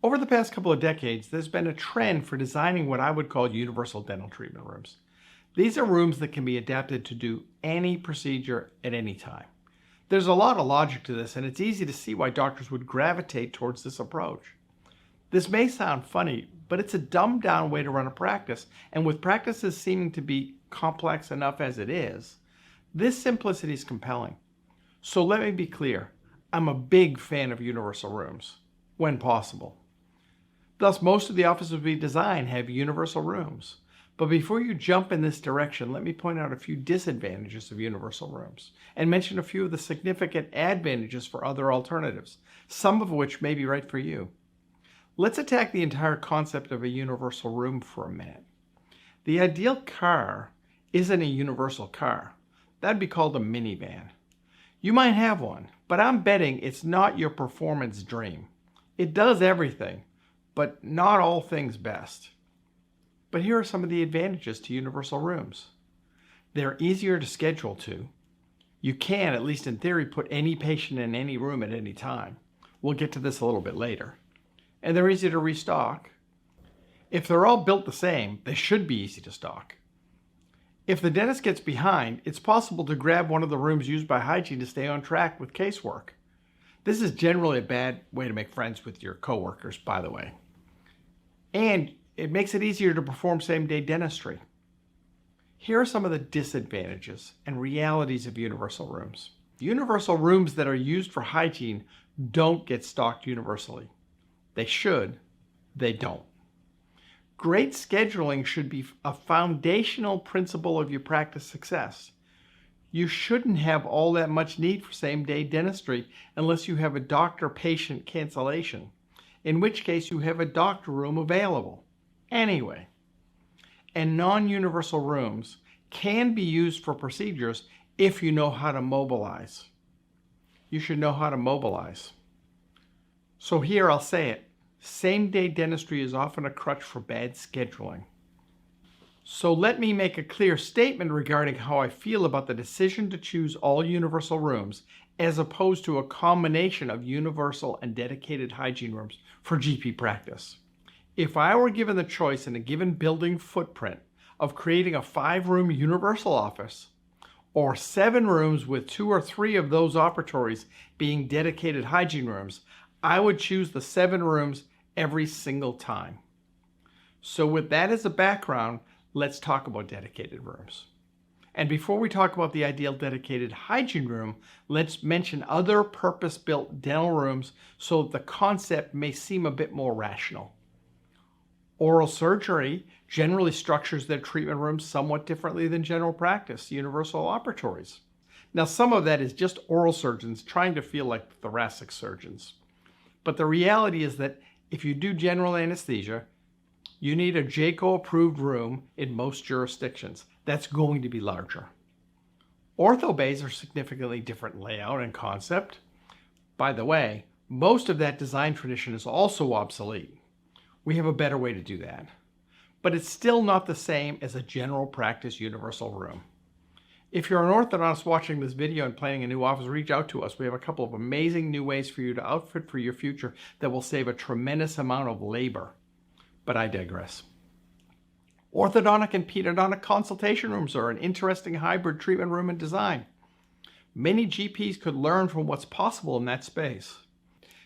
Over the past couple of decades, there's been a trend for designing what I would call universal dental treatment rooms. These are rooms that can be adapted to do any procedure at any time. There's a lot of logic to this, and it's easy to see why doctors would gravitate towards this approach. This may sound funny, but it's a dumbed down way to run a practice, and with practices seeming to be complex enough as it is, this simplicity is compelling. So let me be clear, I'm a big fan of universal rooms, when possible. Thus, most of the offices we design have universal rooms. But before you jump in this direction, let me point out a few disadvantages of universal rooms and mention a few of the significant advantages for other alternatives, some of which may be right for you. Let's attack the entire concept of a universal room for a minute. The ideal car isn't a universal car. That'd be called a minivan. You might have one, but I'm betting it's not your performance dream. It does everything, but not all things best. But here are some of the advantages to universal rooms. They're easier to schedule to. You can, at least in theory, put any patient in any room at any time. We'll get to this a little bit later. And they're easy to restock. If they're all built the same, they should be easy to stock. If the dentist gets behind, it's possible to grab one of the rooms used by hygiene to stay on track with casework. This is generally a bad way to make friends with your coworkers, by the way. And it makes it easier to perform same-day dentistry. Here are some of the disadvantages and realities of universal rooms. Universal rooms that are used for hygiene don't get stocked universally. They should, they don't. Great scheduling should be a foundational principle of your practice success. You shouldn't have all that much need for same-day dentistry unless you have a doctor-patient cancellation, in which case you have a doctor room available. Anyway, and non-universal rooms can be used for procedures if you know how to mobilize. You should know how to mobilize. So here I'll say it. Same-day dentistry is often a crutch for bad scheduling. So let me make a clear statement regarding how I feel about the decision to choose all universal rooms as opposed to a combination of universal and dedicated hygiene rooms for GP practice. If I were given the choice in a given building footprint of creating a 5-room universal office or 7 rooms with 2 or 3 of those operatories being dedicated hygiene rooms, I would choose the 7 rooms every single time. So with that as a background, let's talk about dedicated rooms. And before we talk about the ideal dedicated hygiene room, let's mention other purpose-built dental rooms so the concept may seem a bit more rational. Oral surgery generally structures their treatment rooms somewhat differently than general practice, universal operatories. Now, some of that is just oral surgeons trying to feel like thoracic surgeons. But the reality is that if you do general anesthesia, you need a JCO-approved room in most jurisdictions. That's going to be larger. Ortho bays are significantly different layout and concept. By the way, most of that design tradition is also obsolete. We have a better way to do that. But it's still not the same as a general practice universal room. If you're an orthodontist watching this video and planning a new office, reach out to us. We have a couple of amazing new ways for you to outfit for your future that will save a tremendous amount of labor. But I digress. Orthodontic and pedodontic consultation rooms are an interesting hybrid treatment room and design. Many GPs could learn from what's possible in that space.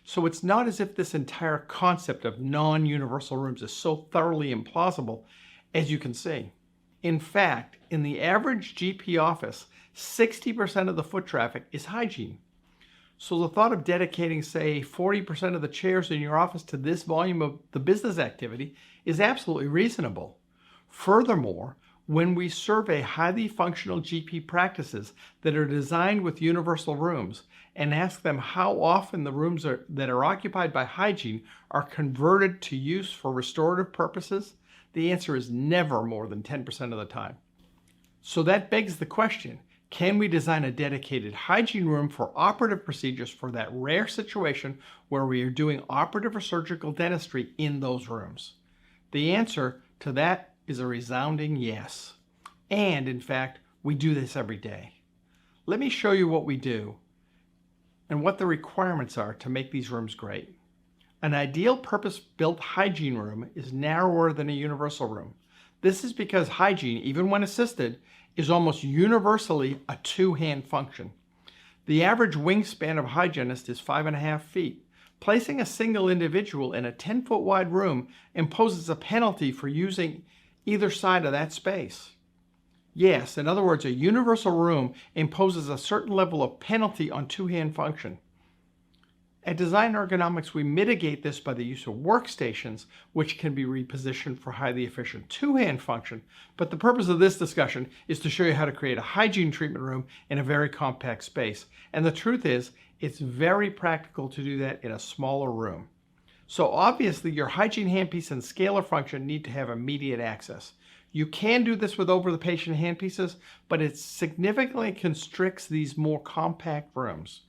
So it's not as if this entire concept of non-universal rooms is so thoroughly implausible as you can see. In fact, in the average GP office, 60% of the foot traffic is hygiene. So the thought of dedicating, say, 40% of the chairs in your office to this volume of the business activity is absolutely reasonable. Furthermore, when we survey highly functional GP practices that are designed with universal rooms and ask them how often the rooms that are occupied by hygiene are converted to use for restorative purposes, the answer is never more than 10% of the time. So that begs the question, can we design a dedicated hygiene room for operative procedures for that rare situation where we are doing operative or surgical dentistry in those rooms? The answer to that is a resounding yes. And in fact, we do this every day. Let me show you what we do and what the requirements are to make these rooms great. An ideal purpose-built hygiene room is narrower than a universal room. This is because hygiene, even when assisted, is almost universally a two-hand function. The average wingspan of a hygienist is 5.5 feet. Placing a single individual in a 10-foot wide room imposes a penalty for using either side of that space. Yes, in other words, a universal room imposes a certain level of penalty on two-hand function. At Design Ergonomics, we mitigate this by the use of workstations, which can be repositioned for highly efficient two-hand function. But the purpose of this discussion is to show you how to create a hygiene treatment room in a very compact space. And the truth is, it's very practical to do that in a smaller room. So obviously, your hygiene handpiece and scalar function need to have immediate access. You can do this with over-the-patient handpieces, but it significantly constricts these more compact rooms.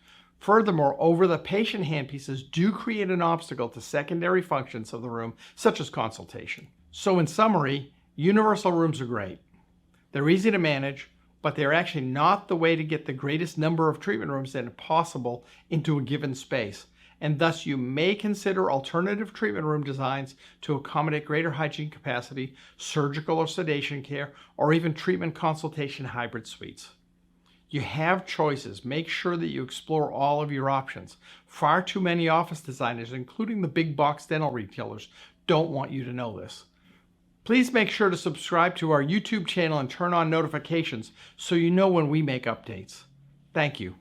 Furthermore, over-the-patient handpieces do create an obstacle to secondary functions of the room, such as consultation. So in summary, universal rooms are great. They're easy to manage, but they're actually not the way to get the greatest number of treatment rooms that are possible into a given space. And thus you may consider alternative treatment room designs to accommodate greater hygiene capacity, surgical or sedation care, or even treatment consultation hybrid suites. You have choices. Make sure that you explore all of your options. Far too many office designers, including the big box dental retailers, don't want you to know this. Please make sure to subscribe to our YouTube channel and turn on notifications so you know when we make updates. Thank you.